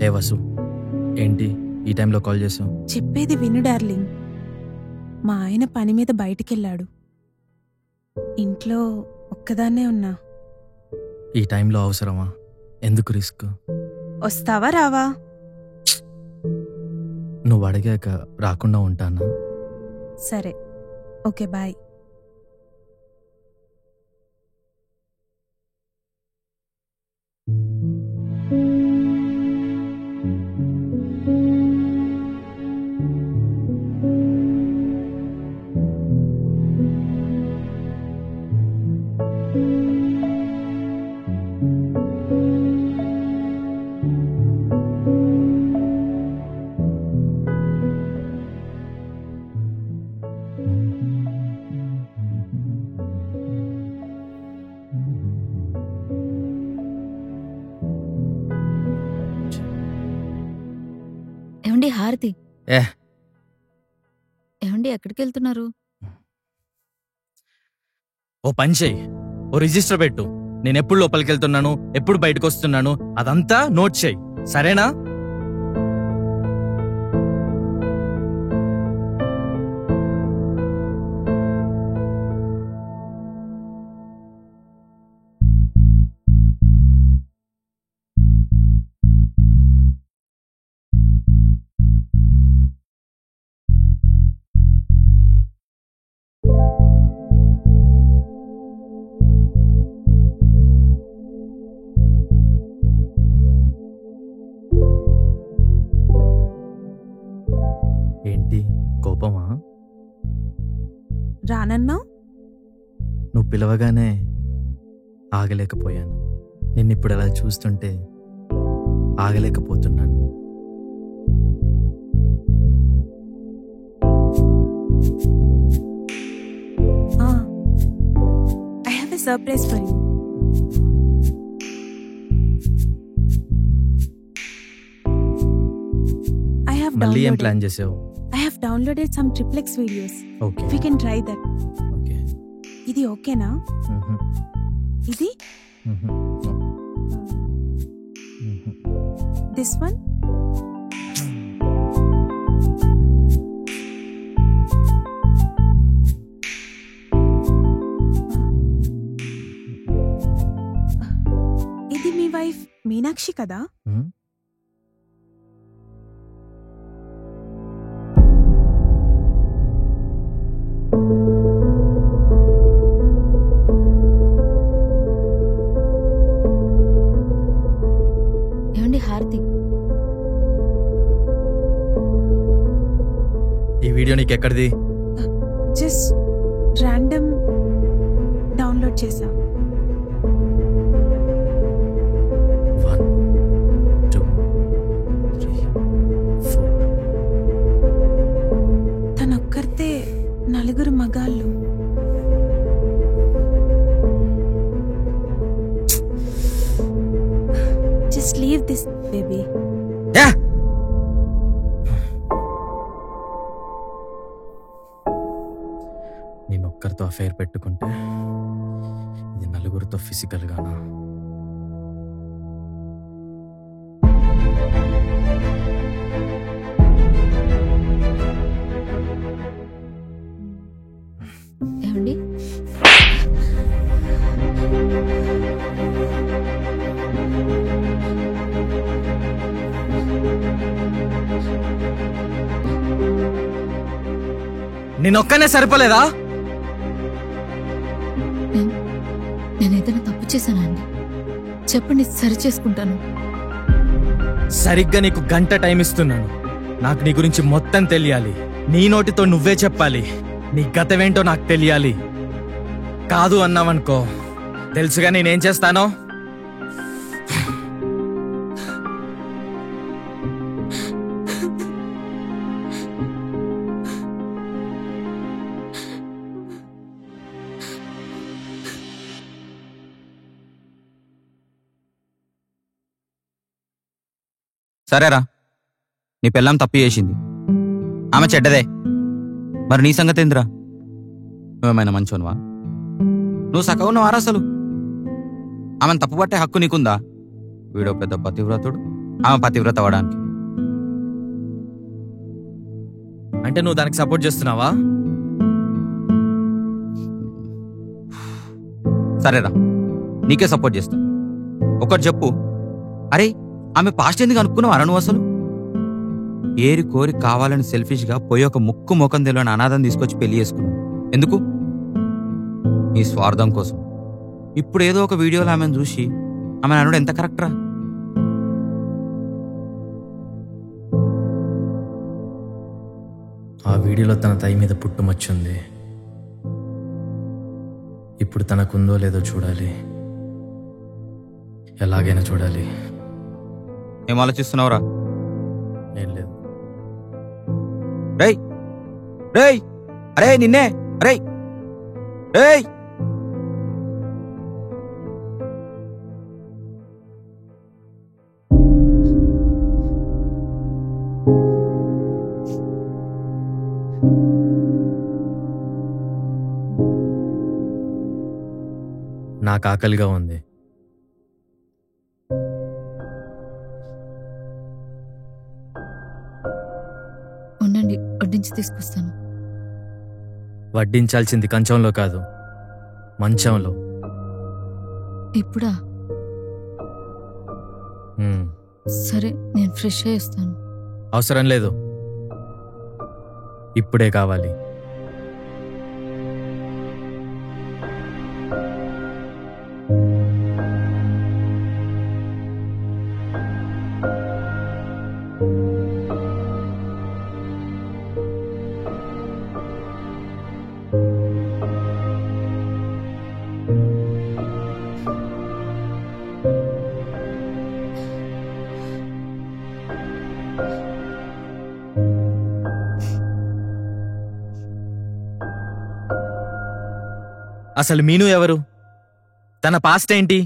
ఏ వసు, ఏంటి ఈ టైంలో కాల్ చేసావు? చెప్పేది విను డార్లింగ్. మా ఆయన పని మీద బయటికెళ్ళాడు. ఇంట్లో ఒక్కదాన్నే ఉన్నా. ఈ టైంలో అవసరమా? ఎందుకు రిస్క్? వస్తావా రావా? నువ్వు అడిగాక రాకుండా ఉంటానా? సరే, ఓకే, బాయ్. ఏమండి హారతి? ఏ ఏమండి ఎక్కడికి వెళ్తున్నారు? ఓ పని చెయ్యి, ఓ రిజిస్టర్ పెట్టు. నేను ఎప్పుడు లోపలికి వెళ్తున్నాను, ఎప్పుడు బయటకు వస్తున్నాను, అదంతా నోట్ చెయ్యి, సరేనా? ఏంటి కోపమా? రానన్నా? నువ్వు పిలవగానే ఆగలేకపోయాను. నిన్నిప్పుడు అలా చూస్తుంటే ఆగలేకపోతున్నాను. I have a surprise for you. మళ్ళీ ఏం ప్లాన్ చేసావు? I have downloaded some triplex videos. Okay, We can try that. Okay. ఇది ఓకేనా? ఇది this one. ఇది మీ వైఫ్ మీనాక్షి కదా? ఏమండి హారతి? ఈ వీడియో నీకు ఎక్కడిది? జస్ట్ ర్యాండమ్ డౌన్లోడ్ చేసా. 1 2 3 4. తనొక్కరితే 4 మగాళ్ళు. Just leave this baby. నేను ఒక్కరితో అఫైర్ పెట్టుకుంటే ఇది 4 ఫిజికల్ గానా? ఏమండి? నేనొక్కనే సరిపోలేదా? నేను ఏదైనా తప్పు చేశానా అండి? చెప్పండి, సరి చేసుకుంటాను. సరిగ్గా నీకు గంట టైం ఇస్తున్నాను. నాకు నీ గురించి మొత్తం తెలియాలి. నీ నోటితో నువ్వే చెప్పాలి. నీ గతమేంటో నాకు తెలియాలి. కాదు అన్నావనుకో, తెలుసుగా నేనేం చేస్తానో. సరేరా, నీ పెళ్ళాం తప్పు చేసింది, ఆమె చెడ్డదే. మరి నీ సంగతి ఏందిరా? నువ్వేమైనా మంచోనువా? నువ్వు సగం ఉన్నవారా అసలు? ఆమెను తప్పుపట్టే హక్కు నీకుందా? వీడో పెద్ద పతివ్రతుడు, ఆమె పతివ్రత అవ్వడానికి. అంటే నువ్వు దానికి సపోర్ట్ చేస్తున్నావా? సరేరా, నీకే సపోర్ట్ చేస్తా. ఒకటి చెప్పు, అరే ఆమె పాస్ట్ ఎందుకు అనుకున్నావు నువ్వు అసలు? ఏరి కోరి కావాలని సెల్ఫిష్గా పోయి ఒక ముక్కు ముఖం తెలియని అనాథం తీసుకొచ్చి పెళ్లి చేసుకున్నావు. ఎందుకు? నీ స్వార్థం కోసం. ఇప్పుడు ఏదో ఒక వీడియోలో ఆమెను చూసి ఆమె అనుడు ఎంత కరెక్టరా? ఆ వీడియోలో తన తై మీద పుట్టుమచ్చుంది. ఇప్పుడు తనకుందో లేదో చూడాలి, ఎలాగైనా చూడాలి. ఏం ఆలోచిస్తున్నావురా? ఏం లేదు. రేయ్ రేయ్, అరే నిన్నే, అరే రేయ్. నాకు ఆకలిగా ఉంది. ఉండండి, వడ్డించి తీసుకొస్తాను. వడ్డించాల్సింది కంచంలో కాదు, మంచంలో. ఇప్పుడా? హ్మ్. సరే, నేను ఫ్రెష్ అయ్యి వస్తాను. అవసరం లేదు, ఇప్పుడే కావాలి. అసలు మీను ఎవరు? తన పాస్ట్ ఏంటి?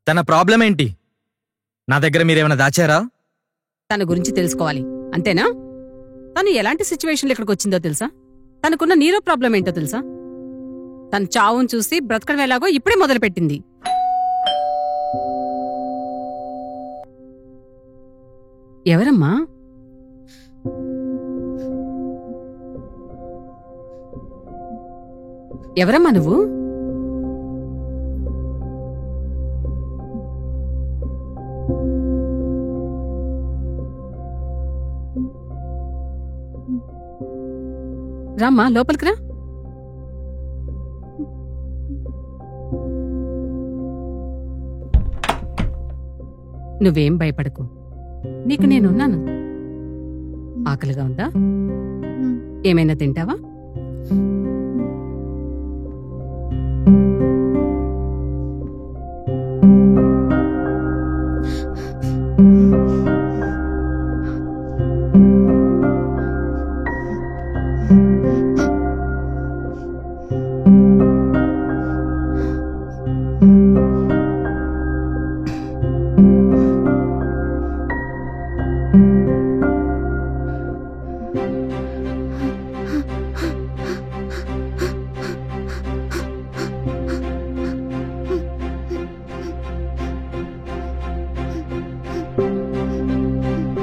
తన ప్రాబ్లం ఏంటి? నా దగ్గర మీరేమైనా దాచారా? తన గురించి తెలుసుకోవాలి అంతేనా? తను ఎలాంటి సిచ్యువేషన్లో ఇక్కడికి వచ్చిందో తెలుసా? తనకున్న నీరో ప్రాబ్లం ఏంటో తెలుసా? తన చావును చూసి బ్రతకడం ఎలాగో ఇప్పుడే మొదలుపెట్టింది. ఎవరమ్మా? ఎవరమ్మా నువ్వు? రామ్మా, లోపలికి రా. నువ్వేం భయపడకు, నీకు నేనున్నాను. ఆకలిగా ఉందా? ఏమైనా తింటావా?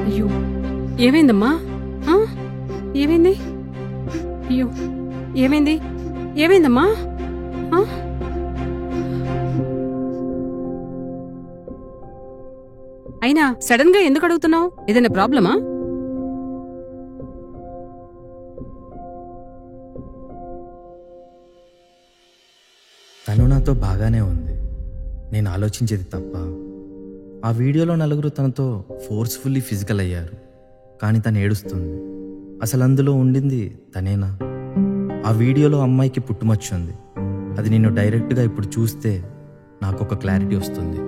అయ్యో, ఏమైందమ్మా? ఏమైంది? అయ్యో, ఏమైంది? ఏమైందమ్మా? అయినా సడన్ గా ఎందుకు అడుగుతున్నావు? ఏదైనా ప్రాబ్లమా? తను నాతో బాగానే ఉంది, నేను ఆలోచించేది తప్ప. ఆ వీడియోలో నలుగురు తనతో ఫోర్స్ఫుల్లీ ఫిజికల్ అయ్యారు, కానీ తను ఏడుస్తుంది. అసలు అందులో ఉండింది తనేనా? ఆ వీడియోలో అమ్మాయికి పుట్టుమచ్చుంది. అది నిన్ను డైరెక్ట్గా ఇప్పుడు చూస్తే నాకు ఒక క్లారిటీ వస్తుంది.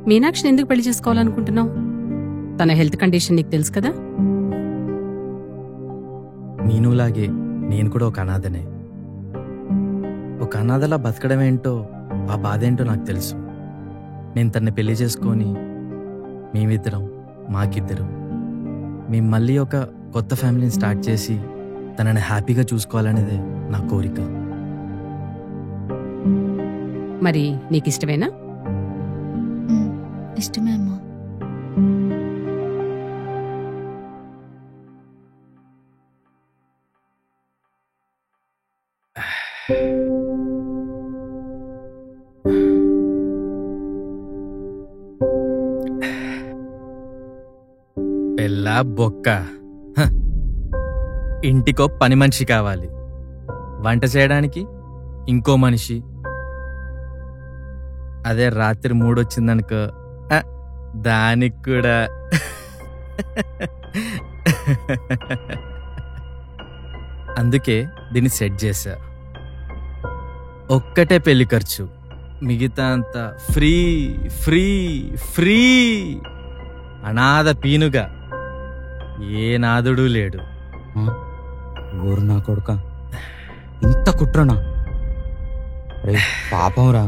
మీనాక్షిని ఎందుకు పెళ్లి చేసుకోవాలనుకుంటున్నావు? తన హెల్త్ కండిషన్ నీకు తెలుసు కదా. మీనులాగే నేను కూడా ఒక అనాథనే. ఒక అనాథలా బతకడం ఏంటో, ఆ బాధ ఏంటో నాకు తెలుసు. నేను తన్ని పెళ్లి చేసుకొని మేమిద్దరం, మాకిద్దరం, మేము మళ్ళీ ఒక కొత్త ఫ్యామిలీని స్టార్ట్ చేసి తనని హ్యాపీగా చూసుకోవాలనేదే నా కోరిక. మరి నీకిష్టమేనా? ఇష్టమే అమ్మా. పెళ్ళా బొక్క. హ. ఇంటికో పని మనిషి కావాలి, వంట చేయడానికి ఇంకో మనిషి. అదే రాత్రి మూడొచ్చిందనుకో దానికి కూడా. అందుకే దీన్ని సెట్ చేశా. ఒక్కటే పెళ్లి ఖర్చు, మిగతా అంతా ఫ్రీ ఫ్రీ ఫ్రీ. అనాథ పీనుగా, ఏ నాదుడు లేడు. ఊరు నా కొడుక, ఇంత కుట్రనా? రే పాపంరా.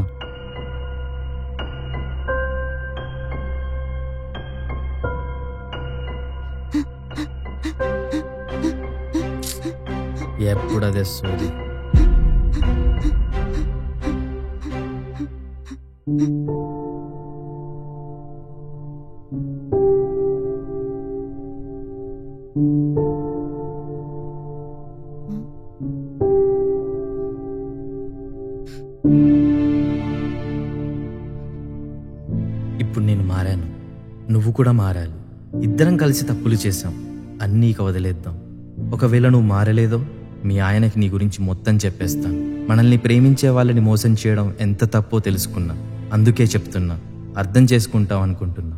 ఎప్పుడు అదే సోది. ఇప్పుడు నేను మారాను, నువ్వు కూడా మారాలి. ఇద్దరం కలిసి తప్పులు చేశాం, అన్నీ ఇక వదిలేద్దాం. ఒకవేళ నువ్వు మారలేదో మీ ఆయనకి నీ గురించి మొత్తం చెప్పేస్తాను. మనల్ని ప్రేమించే వాళ్ళని మోసం చేయడం ఎంత తప్పో తెలుసుకున్నా. అందుకే చెప్తున్నా, అర్థం చేసుకుంటావు అనుకుంటున్నా.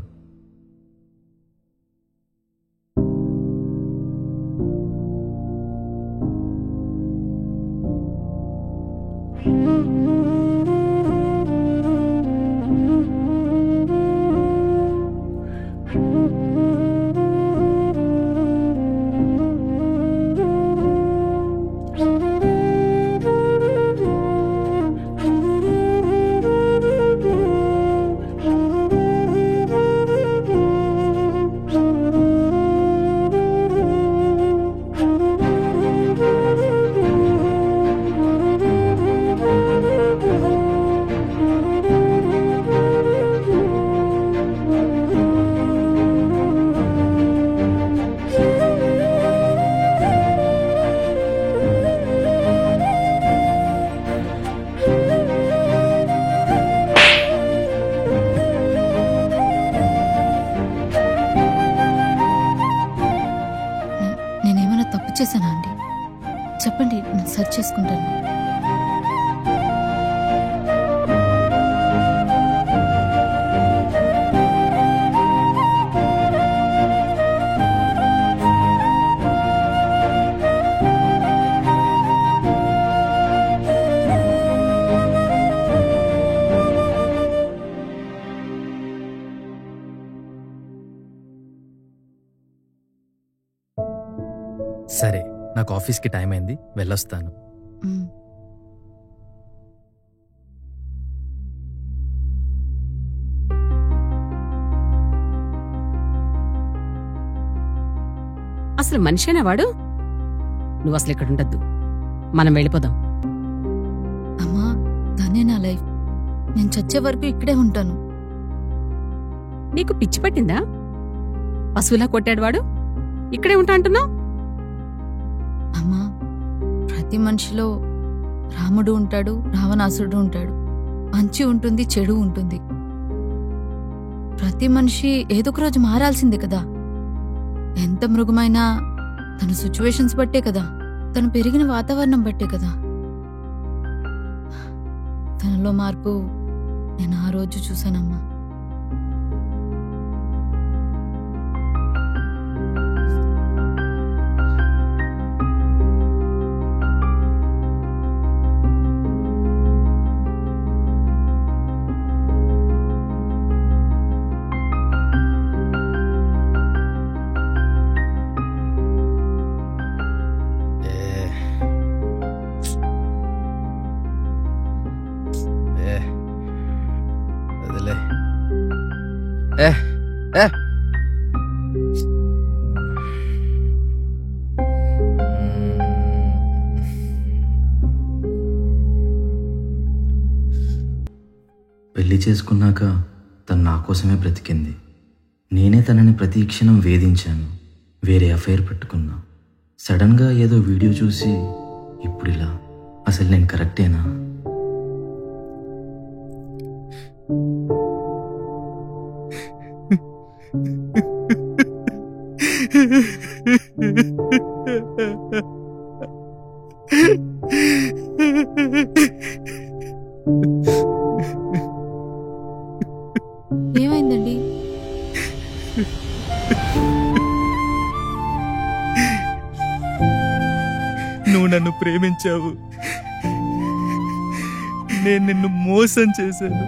నేనేమైనా తప్పు చేశానా అండి? చెప్పండి, నేను సరి చేసుకుంటాను. సరే, నాకు ఆఫీస్కి టైం అయింది, వెళ్ళొస్తాను. మ్. అసలు మనిషేనా వాడు? నువ్వు అసలు ఇక్కడ ఉండద్దు, మనం వెళ్ళిపోదాం. అమ్మా, తనే నా లైఫ్. నేను చచ్చే వరకు ఇక్కడే ఉంటాను. నీకు పిచ్చి పట్టిందా? పశువులా కొట్టాడు వాడు, ఇక్కడే ఉంటా అంటున్నావు? అమ్మా, ప్రతి మనిషిలో రాముడు ఉంటాడు, రావణాసురుడు ఉంటాడు. మంచి ఉంటుంది, చెడు ఉంటుంది. ప్రతి మనిషి ఏదో ఒక రోజు మారాల్సిందే కదా. ఎంత మృగమైనా తన సిచ్యువేషన్స్ బట్టే కదా, తను పెరిగిన వాతావరణం బట్టే కదా. తనలో మార్పు నేను ఆ రోజు చూశానమ్మా. వదిలే. పెళ్లి చేసుకున్నాక తను నా కోసమే బ్రతికింది. నేనే తనని ప్రతి క్షణం వేధించాను, వేరే అఫైర్ పెట్టుకున్నా. సడన్గా ఏదో వీడియో చూసి ఇప్పుడు ఇలా. అసలు నేను కరెక్టేనా? ఏమైందండి? నువ్వు నన్ను ప్రేమించావు, నేను నిన్ను మోసం చేశాను,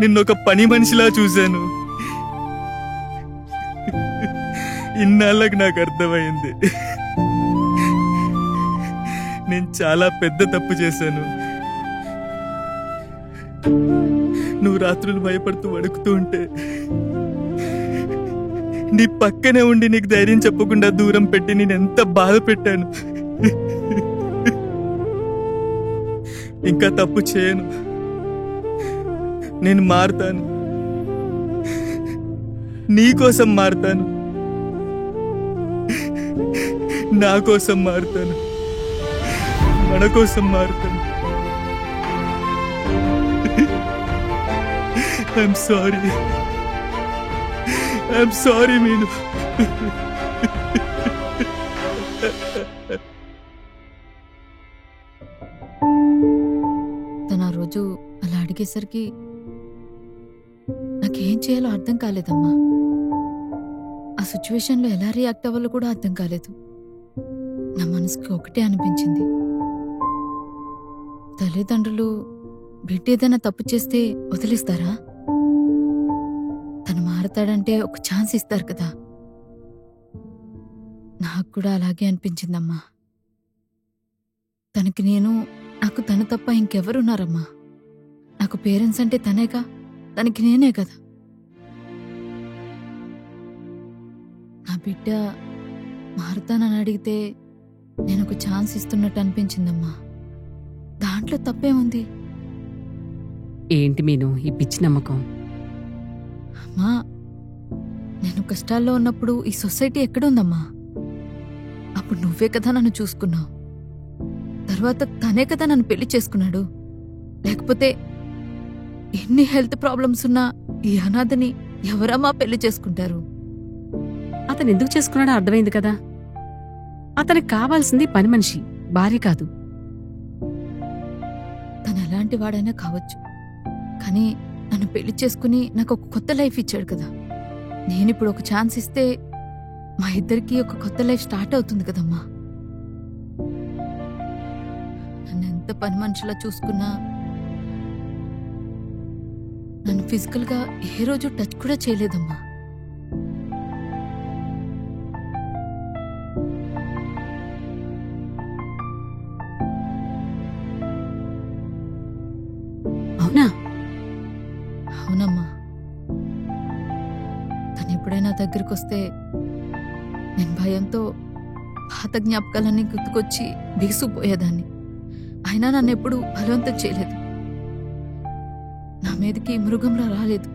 నిన్నొక పని మనిషిలా చూశాను. ఇన్నాళ్ళకి నాకు అర్థమైంది, నేను చాలా పెద్ద తప్పు చేశాను. నువ్వు రాత్రులు భయపడుతూ వణుకుతూ ఉంటే నీ పక్కనే ఉండి నీకు ధైర్యం చెప్పకుండా దూరం పెట్టి నేను ఎంత బాధ పెట్టాను. ఇంకా తప్పు చేయను, నేను మారుతాను, నీకోసం మారుతాను, నా కోసం మారుతాను, మన కోసం మారుతాను. ఐఎమ్ సారీ మీను. తను ఆ రోజు అలా అడిగేసరికి నాకేం చేయాలో అర్థం కాలేదమ్మా. ఆ సిచ్యువేషన్లో ఎలా రియాక్ట్ అవ్వాలో కూడా అర్థం కాలేదు. నా మనసుకి ఒకటే అనిపించింది, తల్లిదండ్రులు బిడ్డ ఏదైనా తప్పు చేస్తే వదిలిస్తారా? తను మారతాడంటే ఒక ఛాన్స్ ఇస్తారు కదా. నాకు కూడా అలాగే అనిపించిందమ్మా. తనకి నేను, నాకు తను తప్ప ఇంకెవరున్నారమ్మా? నాకు పేరెంట్స్ అంటే తనేగా, తనకి నేనే కదా. నా బిడ్డ మారుతానని అడిగితే నేను ఒక ఛాన్స్ ఇస్తున్నట్టు అనిపించిందమ్మా. దాంట్లో తప్పేముంది? ఏంటి మీను ఈ పిచ్చి నమ్మకం? అమ్మా, నేను కష్టాల్లో ఉన్నప్పుడు ఈ సొసైటీ ఎక్కడుందమ్మా? అప్పుడు నువ్వే కదా నన్ను చూసుకున్నావు, తర్వాత తనే కదా నన్ను పెళ్లి చేసుకున్నాడు. లేకపోతే ఎన్ని హెల్త్ ప్రాబ్లమ్స్ ఉన్నా ఈ అనాథని ఎవరమ్మా పెళ్లి చేసుకుంటారు? అతను ఎందుకు చేసుకున్నాడో అర్థమైంది కదా. అతనికి కావాల్సింది పని మనిషి, భార్య కాదు. తను ఎలాంటి వాడైనా కావచ్చు, కానీ నన్ను పెళ్లి చేసుకుని నాకు ఒక కొత్త లైఫ్ ఇచ్చాడు కదా. నేనిప్పుడు ఒక ఛాన్స్ ఇస్తే మా ఇద్దరికి ఒక కొత్త లైఫ్ స్టార్ట్ అవుతుంది కదమ్మా. నన్ను ఎంత పని మనిషిలా చూసుకున్నా నన్ను ఫిజికల్గా ఏ రోజు టచ్ కూడా చేయలేదమ్మా. అవునా? అవునమ్మా. తను ఎప్పుడైనా దగ్గరికి వస్తే నేను భయంతో పాత జ్ఞాపకాలన్నీ గుర్తుకొచ్చి బిగుసుకుపోయేదాన్ని. అయినా నన్ను ఎప్పుడు బలవంతం చేయలేదు, నా మీదకి మృగంలా రాలేదు.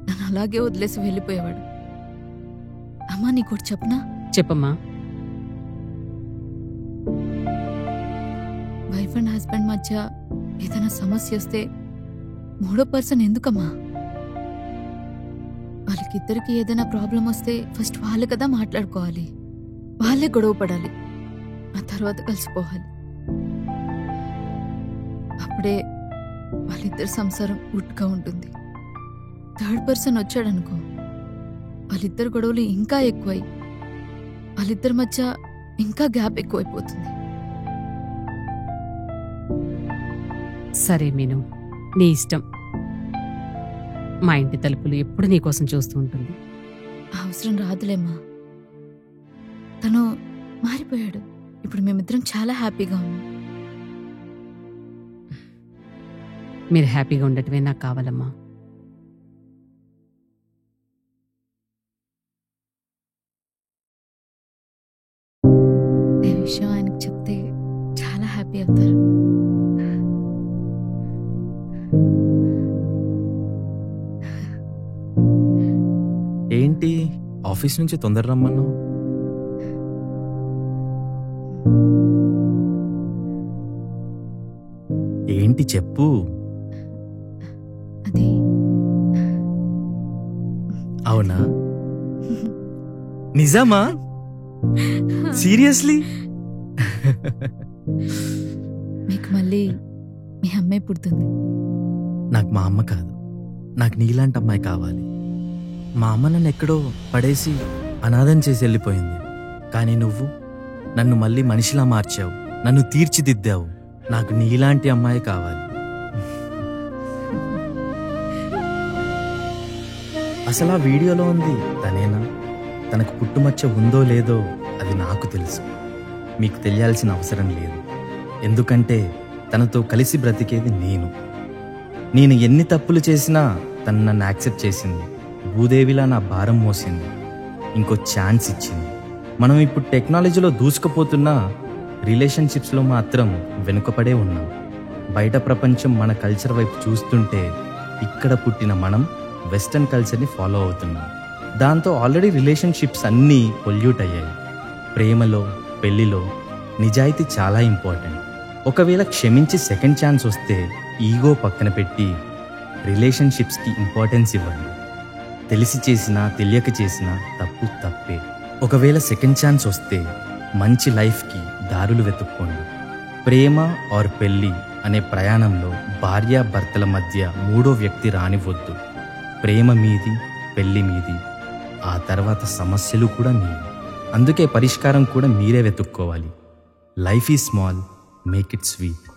నన్ను అలాగే వదిలేసి వెళ్ళిపోయేవాడు. అమ్మా, నీకోటి చెప్పనా? చెప్పమ్మా. వైఫ్ అండ్ హస్బెండ్ మధ్య ఏదైనా సమస్య వస్తే మూడో పర్సన్ ఎందుకమ్మా? వాళ్ళకిద్దరికి ఏదైనా ప్రాబ్లం వస్తే ఫస్ట్ వాళ్ళు కదా మాట్లాడుకోవాలి, వాళ్ళే గొడవ పడాలి, ఆ తర్వాత కలిసిపోవాలి. అప్పుడే వాళ్ళిద్దరి సంసారం ఉట్గా ఉంటుంది. థర్డ్ పర్సన్ వచ్చాడనుకో, వాళ్ళిద్దరు గొడవలు ఇంకా ఎక్కువై వాళ్ళిద్దరి మధ్య ఇంకా గ్యాప్ ఎక్కువైపోతుంది. సరే మీను, నీ ఇష్టం. మా ఇంటి తలుపులు ఎప్పుడు నీకోసం చూస్తూ ఉంటుంది. అవసరం రాదులేమ్మా. తను మారిపోయాడు. ఇప్పుడు మేమిద్దరం చాలా హ్యాపీగా ఉన్నాం. మీరు హ్యాపీగా ఉండటమే నాకు కావాలమ్మా. ఈ విషయం ఆయనకు చెప్తే చాలా హ్యాపీ అవుతారు. ఆఫీస్ నుంచి తొందర రమ్మన్నావు. ఏంటి చెప్పు. అది అవునా? నిజమా? సీరియస్లీ? మీకు మళ్ళీ మీ అమ్మాయి పుడుతుంది. నాకు మా అమ్మ కాదు, నాకు నీలాంటి అమ్మాయి కావాలి. మా అమ్మ నన్ను ఎక్కడో పడేసి అనాథం చేసి వెళ్ళిపోయింది. కానీ నువ్వు నన్ను మళ్ళీ మనిషిలా మార్చావు, నన్ను తీర్చిదిద్దావు. నాకు నీలాంటి అమ్మాయి కావాలి. అసలు ఆ వీడియోలో ఉంది తనేనా? తనకు పుట్టుమచ్చ ఉందో లేదో అది నాకు తెలుసు, మీకు తెలియాల్సిన అవసరం లేదు. ఎందుకంటే తనతో కలిసి బ్రతికేది నేను ఎన్ని తప్పులు చేసినా తను నన్ను యాక్సెప్ట్ చేసింది. భూదేవిలా నా భారం మోసింది, ఇంకో ఛాన్స్ ఇచ్చింది. మనం ఇప్పుడు టెక్నాలజీలో దూసుకుపోతున్నా రిలేషన్షిప్స్లో మాత్రం వెనుకపడే ఉన్నాం. బయట ప్రపంచం మన కల్చర్ వైపు చూస్తుంటే ఇక్కడ పుట్టిన మనం వెస్టర్న్ కల్చర్ని ఫాలో అవుతున్నాం. దాంతో ఆల్రెడీ రిలేషన్షిప్స్ అన్నీ పొల్యూట్ అయ్యాయి. ప్రేమలో పెళ్లిలో నిజాయితీ చాలా ఇంపార్టెంట్. ఒకవేళ క్షమించి సెకండ్ ఛాన్స్ వస్తే ఈగో పక్కన పెట్టి రిలేషన్షిప్స్కి ఇంపార్టెన్స్ ఇవ్వండి. తెలిసి చేసినా తెలియక చేసినా తప్పు తప్పే. ఒకవేళ సెకండ్ ఛాన్స్ వస్తే మంచి లైఫ్కి దారులు వెతుక్కోండి. ప్రేమ ఆర్ పెళ్ళి అనే ప్రయాణంలో భార్యాభర్తల మధ్య మూడో వ్యక్తి రానివ్వద్దు. ప్రేమ మీది, పెళ్ళి మీది, ఆ తర్వాత సమస్యలు కూడా మీవి. అందుకే పరిష్కారం కూడా మీరే వెతుక్కోవాలి. Life is small, make it sweet.